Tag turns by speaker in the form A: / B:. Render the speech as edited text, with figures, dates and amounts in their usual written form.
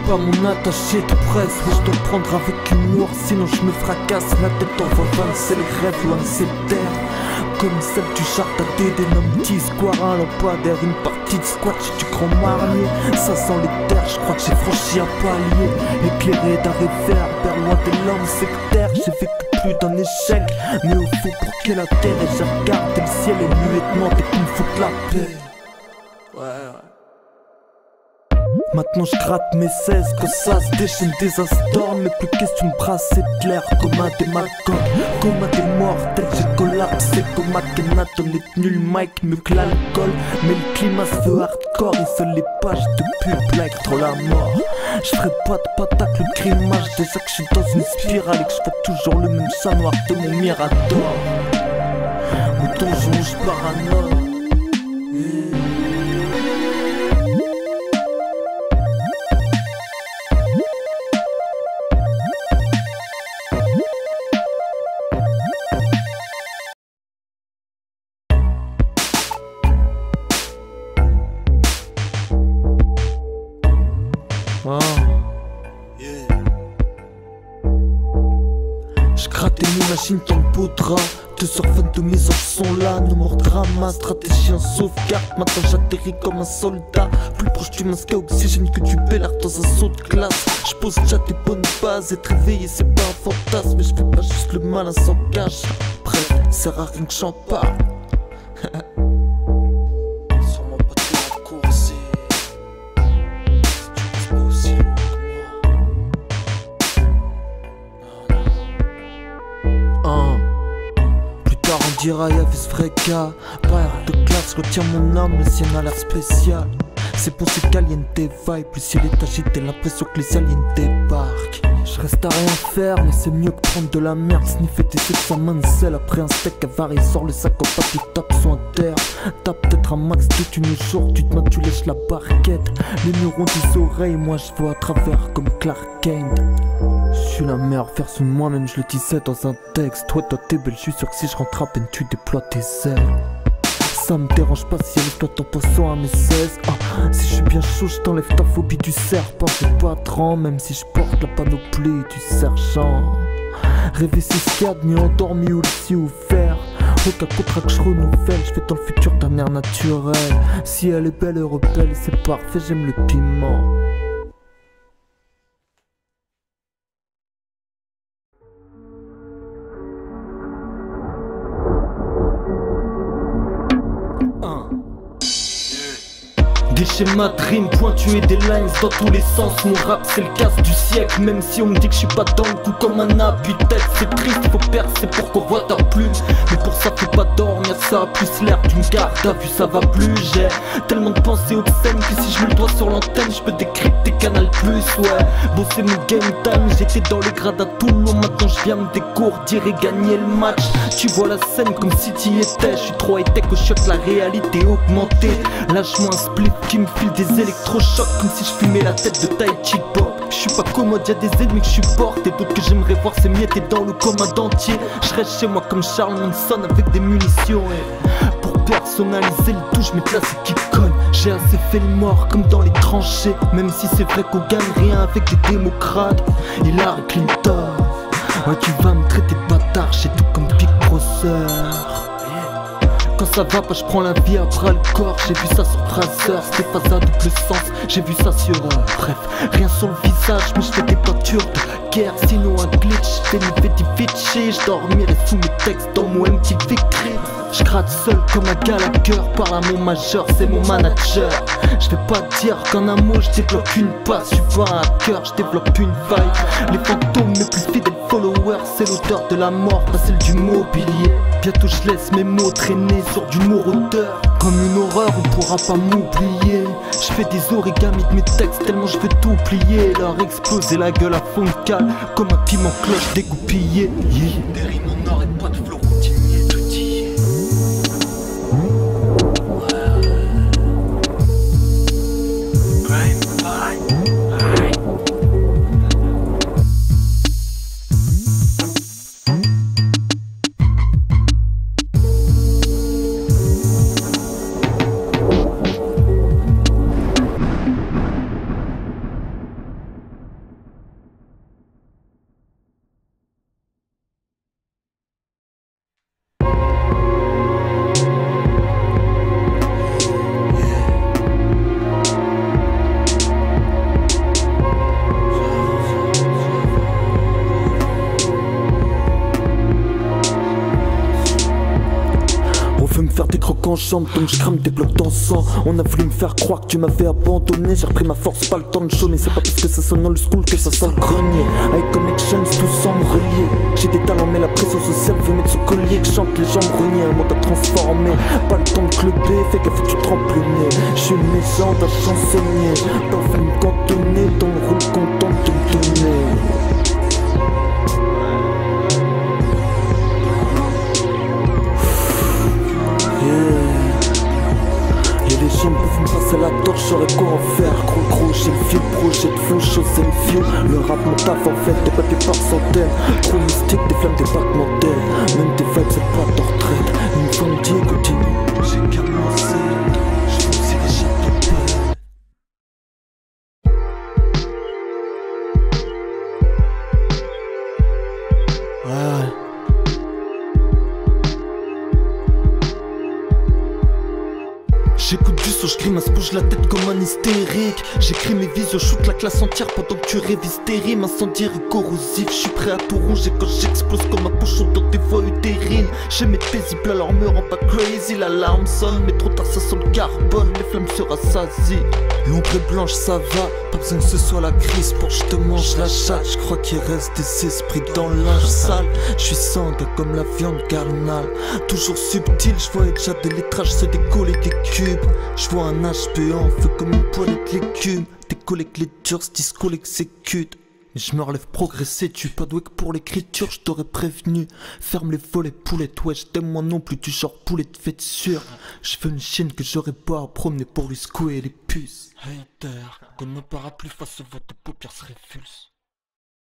A: pas mon attaché de presse. Oui, je dois le prendre avec humour, sinon je me fracasse la tête en voie. C'est les rêves loin de ces terres, comme celle du jardin d'Éden. Un petit square, un lampadaire, une partie de squash du grand marnier. Ça sent les terres, je crois que j'ai franchi un palier. Éclairé d'un réverbère, loin des lampes sectaires. J'ai vécu plus d'un échec, mais au fond pour que la terre. Et j'ai regardé le ciel et muettement dès qu'il me faut de la paix. Ouais. Maintenant je gratte mes 16, que ça se déchaîne des astormes. Mais plus question de brasser de l'air comme un des malcoques, comme un des mortels. J'ai collapsé comme Akhenaton est nul Mike, mieux que l'alcool. Mais le climat se veut hardcore et seules les pages de pub like trop la mort. Je ferai pas de patacle, le grimage. Déjà que je suis dans une spirale et que je fais toujours le même chat noir de mon mirador. Au donjon je paranoïe. Je gratte et m'imagine dans le beau drap. 2 heures 22, mes anges sont là. No more drama, stratégie en sauvegarde. Maintenant j'atterris comme un soldat, plus proche du masque à oxygène que du bel air dans un saut de glace. Je pose déjà des bonnes bases. Être réveillé c'est pas un fantasme, mais je fais pas juste le malin sans cache. Bref, sert à rien que j'en parle. On dira y'avait ce vrai gars, pas de classe, je retiens mon âme, le sien a l'air spécial. C'est pour ces qu'aliens des vibes, le ciel est agité, l'impression que les aliens débarquent. Je reste à rien faire, mais c'est mieux que prendre de la merde. Sniffer tes secs sans main de sel, après un steak avarié, sort le sac au papier, tape sur un terre. T'as peut-être un max de thunes aujourd'hui, demain tu lèches la barquette. Les neurones des oreilles, moi je vois à travers comme Clark Kent. Je suis la meilleure version de moi-même, je le disais dans un texte. Toi t'es belle, je suis sûr que si je rentre à peine tu déploies tes ailes. Ça me dérange pas si elle exploite en passant à mes 16. Si je suis bien chaud, je t'enlève ta phobie du serpent. J'ai pas de rang, même si je porte la panoplie du sergent. Rêver c'est ce qu'il y a de mieux endormi ou le ouvert. Aucun contrat que je renouvelle, je fais dans le futur d'un air naturel. Si elle est belle et rebelle, c'est parfait, j'aime le piment. Des schémas de rimes pointus et des lines dans tous les sens. Mon rap c'est le casse du siècle. Même si on me dit que je suis pas dans le coup comme un appui-tête. C'est triste, faut percer pour qu'on voit ta plume. Mais pour ça faut pas dormir, ça a plus l'air d'une garde à vue, ça va plus. J'ai tellement de pensées obscènes que si je mets le doigt sur l'antenne, je peux décrypter Canal+, ouais. Bosser mon game time, j'étais dans les grades à Toulon. Maintenant je viens me décourdir et gagner le match. Tu vois la scène comme si t'y étais. Je suis trop high-tech au choc, la réalité augmentée. Lâche-moi un split qui me file des électrochocs comme si je fumais la tête de Tai Chi Pop. Je suis pas commode, y'a des ennemis que je supporte et d'autres que j'aimerais voir s'émietter dans le coma d'entier. Je reste chez moi comme Charles Manson avec des munitions et pour personnaliser le tout, je mets de la qui cogne. J'ai assez fait le mort comme dans les tranchées. Même si c'est vrai qu'on gagne rien avec des démocrates. Hillary Clinton, ouais tu vas me traiter de bâtard, j'ai tout comme Big Brother. Quand ça va pas, je prends la vie à bras le corps. J'ai vu ça sur Brazzers, c'était pas à double sens. J'ai vu ça sur bref, rien sur le visage, mais je fais des peintures de guerre. Sinon un glitch, fais une petite vitchée. Je dormirai sous mes textes dans mon MTV Crib. Je gratte seul comme un galagueur, parle à mon majeur, c'est mon manager. Je vais pas dire qu'en un mot je débloque une passe. Je suis pas un hacker, je développe une vibe. Les fantômes, mes plus fidèles followers, c'est l'odeur de la mort, pas celle du mobilier. Bientôt je laisse mes mots traîner sur du mot-auteur. Comme une horreur, on pourra pas m'oublier. Je fais des origamis de mes textes tellement je veux tout plier. Leur exploser la gueule à fond de cale comme un piment cloche dégoupillé. Des rimes en or et pas de flow routinier, tout y est. en chambre, donc je crame des blocs d'encens. On a voulu me faire croire que tu m'avais abandonné. J'ai repris ma force, pas le temps de chômer. C'est pas parce que ça sonne old school que ça sent le grenier. Avec Connections, tout semble relié. J'ai des talents, mais la pression sociale veut mettre ce collier. Que chante les jambes reniées, un monde à transformer. Pas le temps de cluber, fait gaffe que tu trempes le nez. J'suis une légende, un chansonnier. Pas voulu me cantonner dans le rôle content de me donner. Les gens peuvent me passer la torche, j'aurais quoi en faire. Gros, j'ai le fil, projet de flow, chose and view. Le rap, mon taf en fait, des papiers par centaines. Trop mystique, des flammes, des bacs mortels. Même des vibes, c'est pas de retraite. Ils me font dire, continue. J'ai commencé, je vous ai déjà tout fait. Ouais. J'écoute du son, je grimace, bouge la tête comme un hystérique. J'écris mes visions, shoot la classe entière pendant que tu révises tes rimes. Incendiaire et corrosif, je suis prêt à tout ronger quand j'explose comme un bouchon dans tes voies utérines. J'aime être paisible alors me rends pas crazy. L'alarme sonne, mais trop tard ça sent le carbone. Les flammes se rassasient. L'ombre est blanche, ça va. Pas besoin que ce soit la crise pour que je te mange la chatte. Je crois qu'il reste des esprits dans le linge sale. Je suis sanguin comme la viande carnale. Toujours subtil, je vois déjà des lettrages se décoller des cubes. Je vois un HP en feu comme une poêlée de légumes. Décoller que les durs se disco l'exécute. Mais je me relève progresser, tu pas doué que pour l'écriture, je t'aurais prévenu. Ferme les volets poulettes, ouais je t'aime moi non plus, du genre poulette faite sûre. Je veux une chienne que j'aurais pas à promener pour lui secouer les puces. Hater, qu'on ne para plus face au vote de paupières se révulse.